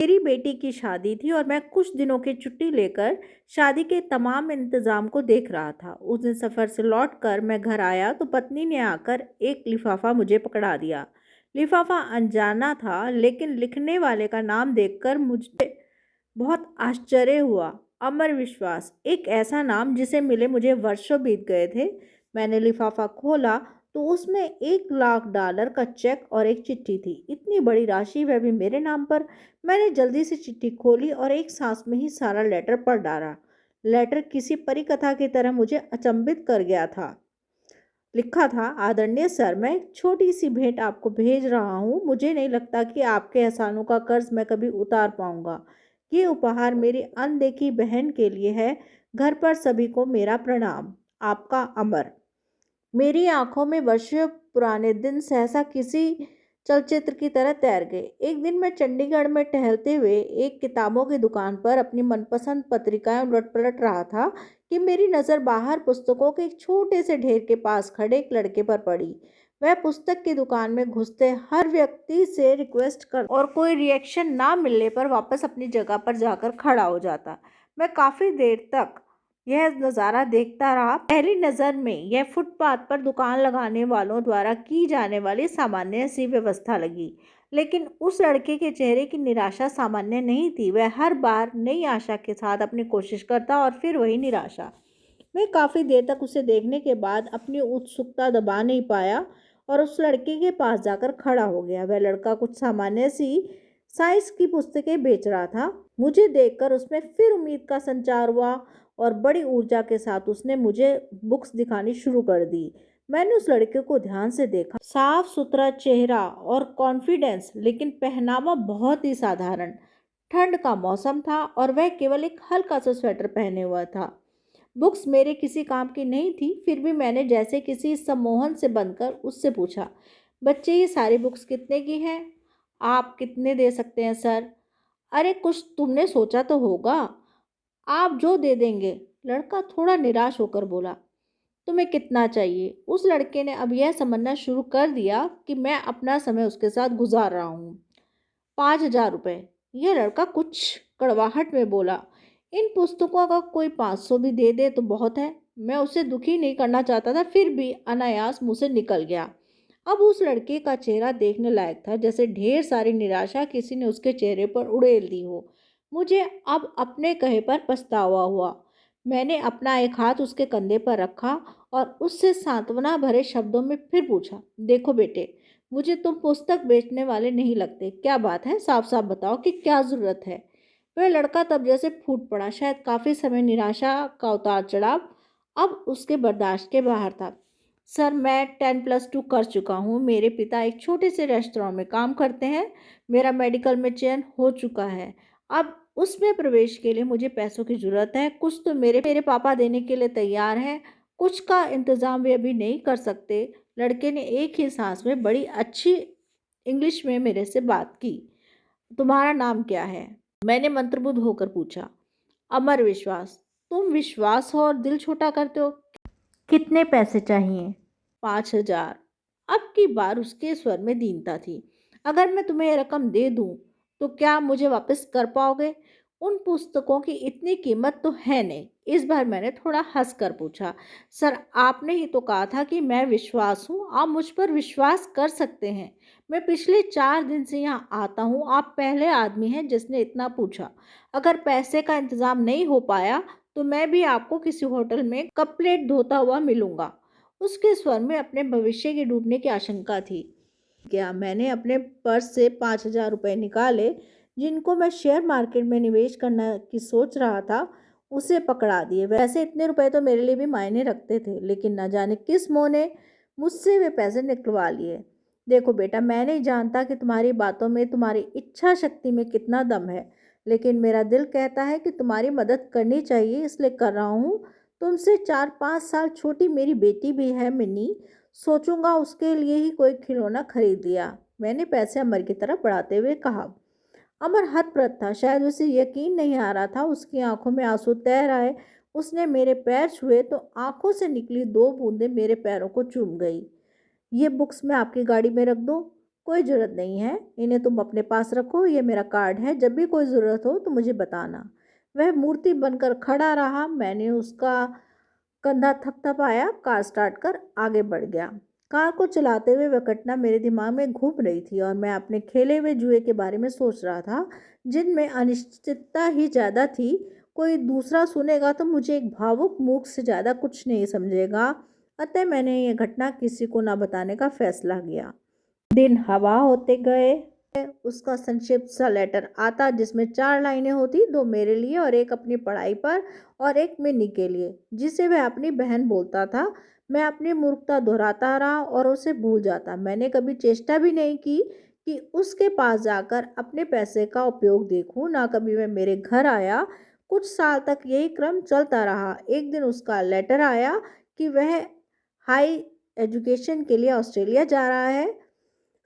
मेरी बेटी की शादी थी और मैं कुछ दिनों की छुट्टी लेकर शादी के तमाम इंतजाम को देख रहा था। उस दिन सफ़र से लौटकर मैं घर आया तो पत्नी ने आकर एक लिफाफा मुझे पकड़ा दिया। लिफाफा अनजाना था, लेकिन लिखने वाले का नाम देखकर मुझे बहुत आश्चर्य हुआ। अमर विश्वास, एक ऐसा नाम जिसे मिले मुझे वर्षों बीत गए थे। मैंने लिफाफा खोला तो उसमें $1,00,000 का चेक और एक चिट्ठी थी। इतनी बड़ी राशि, वह भी मेरे नाम पर। मैंने जल्दी से चिट्ठी खोली और एक सांस में ही सारा लेटर पढ़ डाला। लेटर किसी परी कथा की तरह मुझे अचंभित कर गया था। लिखा था, आदरणीय सर, मैं एक छोटी सी भेंट आपको भेज रहा हूँ। मुझे नहीं लगता कि आपके एहसानों का कर्ज मैं कभी उतार पाऊंगा। ये उपहार मेरी अनदेखी बहन के लिए है। घर पर सभी को मेरा प्रणाम। आपका अमर। मेरी आंखों में वर्षों पुराने दिन सहसा किसी चलचित्र की तरह तैर गए। एक दिन मैं चंडीगढ़ में टहलते हुए एक किताबों की दुकान पर अपनी मनपसंद पत्रिकाएं उलट पलट रहा था कि मेरी नज़र बाहर पुस्तकों के एक छोटे से ढेर के पास खड़े एक लड़के पर पड़ी। वह पुस्तक की दुकान में घुसते हर व्यक्ति से रिक्वेस्ट कर और कोई रिएक्शन ना मिलने पर वापस अपनी जगह पर जाकर खड़ा हो जाता। मैं काफ़ी देर तक यह नज़ारा देखता रहा। पहली नज़र में यह फुटपाथ पर दुकान लगाने वालों द्वारा की जाने वाली सामान्य सी व्यवस्था लगी, लेकिन उस लड़के के चेहरे की निराशा सामान्य नहीं थी। वह हर बार नई आशा के साथ अपनी कोशिश करता और फिर वही निराशा। मैं काफ़ी देर तक उसे देखने के बाद अपनी उत्सुकता दबा नहीं पाया और उस लड़के के पास जाकर खड़ा हो गया। वह लड़का कुछ सामान्य सी साइज की पुस्तकें बेच रहा था। मुझे देखकर उसमें फिर उम्मीद का संचार हुआ और बड़ी ऊर्जा के साथ उसने मुझे बुक्स दिखानी शुरू कर दी। मैंने उस लड़के को ध्यान से देखा। साफ सुथरा चेहरा और कॉन्फिडेंस, लेकिन पहनावा बहुत ही साधारण। ठंड का मौसम था और वह केवल एक हल्का सा स्वेटर पहने हुआ था। बुक्स मेरे किसी काम की नहीं थी, फिर भी मैंने जैसे किसी सम्मोहन से बनकर उससे पूछा, बच्चे ये सारी बुक्स कितने की हैं? आप कितने दे सकते हैं सर? अरे कुछ तुमने सोचा तो होगा। आप जो दे देंगे। लड़का थोड़ा निराश होकर बोला, तुम्हें कितना चाहिए? उस लड़के ने अब यह समझना शुरू कर दिया कि मैं अपना समय उसके साथ गुजार रहा हूँ। 5,000 रुपये। यह लड़का कुछ कड़वाहट में बोला, इन पुस्तकों का कोई 500 भी दे दे तो बहुत है। मैं उसे दुखी नहीं करना चाहता था, फिर भी अनायास मुंह से निकल गया। अब उस लड़के का चेहरा देखने लायक था, जैसे ढेर सारी निराशा किसी ने उसके चेहरे पर उड़ेल दी हो। मुझे अब अपने कहे पर पछतावा हुआ। मैंने अपना एक हाथ उसके कंधे पर रखा और उससे सांत्वना भरे शब्दों में फिर पूछा, देखो बेटे, मुझे तुम पुस्तक बेचने वाले नहीं लगते। क्या बात है, साफ साफ बताओ कि क्या ज़रूरत है? वह लड़का तब जैसे फूट पड़ा। शायद काफ़ी समय निराशा का उतार चढ़ाव अब उसके बर्दाश्त के बाहर था। सर, मैं 10+2 कर चुका हूँ। मेरे पिता एक छोटे से रेस्टोरेंट में काम करते हैं। मेरा मेडिकल में चयन हो चुका है। अब उसमें प्रवेश के लिए मुझे पैसों की ज़रूरत है। कुछ तो मेरे मेरे पापा देने के लिए तैयार हैं, कुछ का इंतज़ाम वे अभी नहीं कर सकते। लड़के ने एक ही सांस में बड़ी अच्छी इंग्लिश में मेरे से बात की। तुम्हारा नाम क्या है? मैंने मंत्रमुग्ध होकर पूछा। अमर विश्वास। तुम विश्वास हो और दिल छोटा करते हो। कितने पैसे चाहिए? 5,000। अब की बार उसके स्वर में दीनता थी। अगर मैं तुम्हें यह रकम दे दूं तो क्या मुझे वापस कर पाओगे? उन पुस्तकों की इतनी कीमत तो है नहीं। इस बार मैंने थोड़ा हंस कर पूछा, सर, आपने ही तो कहा था कि मैं विश्वास हूँ, आप मुझ पर विश्वास कर सकते हैं। मैं पिछले 4 दिन से यहाँ आता हूँ। आप पहले आदमी हैं जिसने इतना पूछा। अगर पैसे का इंतजाम नहीं हो पाया तो मैं भी आपको किसी होटल में कप प्लेट धोता हुआ मिलूंगा। उसके स्वर में अपने भविष्य के डूबने की आशंका थी। क्या मैंने अपने पर्स से 5,000 रुपये निकाले, जिनको मैं शेयर मार्केट में निवेश करना की सोच रहा था, उसे पकड़ा दिए। वैसे इतने रुपए तो मेरे लिए भी मायने रखते थे, लेकिन न जाने किस मोह ने मुझसे वे पैसे निकलवा लिए। देखो बेटा, मैं नहीं जानता कि तुम्हारी बातों में, तुम्हारी इच्छा शक्ति में कितना दम है, लेकिन मेरा दिल कहता है कि तुम्हारी मदद करनी चाहिए, इसलिए कर रहा हूँ। तुमसे 4-5 साल छोटी मेरी बेटी भी है मिन्नी। सोचूंगा उसके लिए ही कोई खिलौना खरीद लिया। मैंने पैसे अमर की तरफ बढ़ाते हुए कहा। अमर हतप्रभ था। शायद उसे यकीन नहीं आ रहा था। उसकी आंखों में आंसू तैर आए। उसने मेरे पैर छुए तो आंखों से निकली 2 बूंदें मेरे पैरों को चूम गई। ये बुक्स मैं आपकी गाड़ी में रख दूं? कोई ज़रूरत नहीं है, इन्हें तुम अपने पास रखो, ये मेरा कार्ड है, जब भी कोई ज़रूरत हो तो मुझे बताना। वह मूर्ति बनकर खड़ा रहा। मैंने उसका कंधा थपथपाया, कार स्टार्ट कर आगे बढ़ गया। कार को चलाते हुए वह घटना मेरे दिमाग में घूम रही थी और मैं अपने खेले हुए जुए के बारे में सोच रहा था, जिनमें अनिश्चितता ही ज़्यादा थी। कोई दूसरा सुनेगा तो मुझे एक भावुक मूक से ज़्यादा कुछ नहीं समझेगा। अतः मैंने यह घटना किसी को न बताने का फैसला किया। दिन हवा होते गए। उसका संक्षिप्त सा लेटर आता जिसमें 4 लाइनें होती, 2 मेरे लिए और एक अपनी पढ़ाई पर और एक मिन्नी के लिए, जिसे वह अपनी बहन बोलता था। मैं अपनी मूर्खता दोहराता रहा और उसे भूल जाता। मैंने कभी चेष्टा भी नहीं की कि उसके पास जाकर अपने पैसे का उपयोग देखूं। ना कभी वह मेरे घर आया। कुछ साल तक यही क्रम चलता रहा। एक दिन उसका लेटर आया कि वह हाई एजुकेशन के लिए ऑस्ट्रेलिया जा रहा है।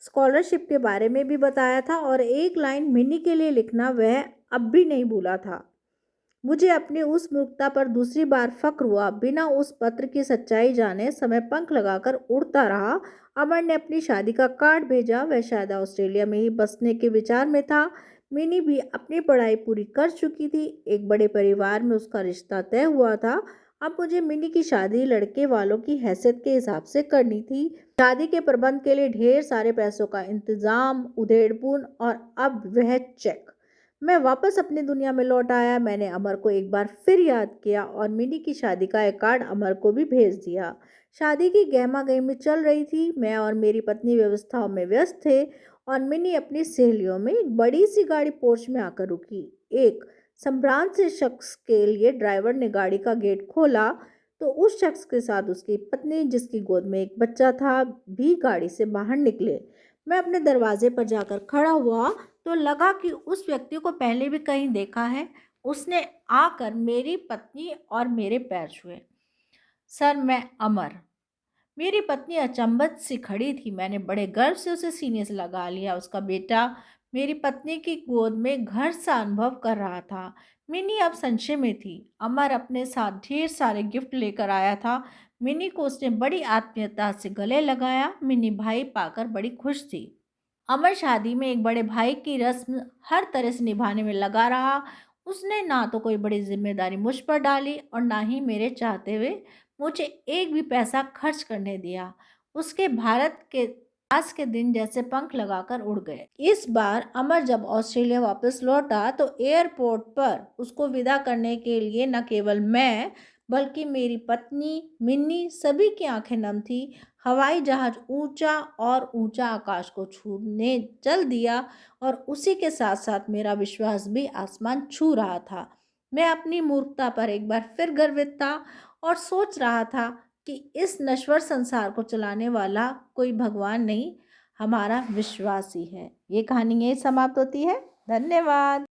स्कॉलरशिप के बारे में भी बताया था और एक लाइन मिनी के लिए लिखना वह अब भी नहीं भूला था। मुझे अपनी उस मूर्खता पर दूसरी बार फक्र हुआ। बिना उस पत्र की सच्चाई जाने समय पंख लगाकर उड़ता रहा। अमर ने अपनी शादी का कार्ड भेजा। वह शायद ऑस्ट्रेलिया में ही बसने के विचार में था। मिनी भी अपनी पढ़ाई पूरी कर चुकी थी। एक बड़े परिवार में उसका रिश्ता तय हुआ था। अब मुझे मिनी की शादी लड़के वालों की हैसियत के हिसाब से करनी थी। शादी के प्रबंध के लिए ढेर सारे पैसों का इंतजाम, उधेड़पुन और अब वह चेक। मैं वापस अपनी दुनिया में लौट आया। मैंने अमर को एक बार फिर याद किया और मिनी की शादी का एक कार्ड अमर को भी भेज दिया। शादी की गहमा गहमी चल रही थी। मैं और मेरी पत्नी व्यवस्थाओं में व्यस्त थे और मिनी अपनी सहेलियों में एक बड़ी सी गाड़ी पोर्च में आकर रुकी। एक संभ्रांत से शख्स के लिए ड्राइवर ने गाड़ी का गेट खोला तो उस शख्स के साथ उसकी पत्नी, जिसकी गोद में एक बच्चा था, भी गाड़ी से बाहर निकले। मैं अपने दरवाजे पर जाकर खड़ा हुआ तो लगा कि उस व्यक्ति को पहले भी कहीं देखा है। उसने आकर मेरी पत्नी और मेरे पैर छुए। सर, मैं अमर। मेरी पत्नी अचंभत सी खड़ी थी। मैंने बड़े गर्व से उसे सीने से लगा लिया। उसका बेटा मेरी पत्नी की गोद में घर सा अनुभव कर रहा था। मिनी अब संशय में थी। अमर अपने साथ ढेर सारे गिफ्ट लेकर आया था। मिनी को उसने बड़ी आत्मीयता से गले लगाया। मिनी भाई पाकर बड़ी खुश थी। अमर शादी में एक बड़े भाई की रस्म हर तरह से निभाने में लगा रहा। उसने ना तो कोई बड़ी जिम्मेदारी मुझ पर डाली और ना ही मेरे चाहते हुए मुझे एक भी पैसा खर्च करने दिया। उसके भारत के आज के दिन जैसे पंख लगाकर उड़ गए। इस बार अमर जब ऑस्ट्रेलिया वापस लौटा तो एयरपोर्ट पर उसको विदा करने के लिए न केवल मैं बल्कि मेरी पत्नी, मिन्नी, सभी की आंखें नम थी। हवाई जहाज ऊंचा और ऊंचा आकाश को छूने चल दिया और उसी के साथ साथ मेरा विश्वास भी आसमान छू रहा था। मैं अपनी मूर्खता पर एक बार फिर गर्वित था और सोच रहा था कि इस नश्वर संसार को चलाने वाला कोई भगवान नहीं, हमारा विश्वास ही है। ये कहानी यही समाप्त होती है। धन्यवाद।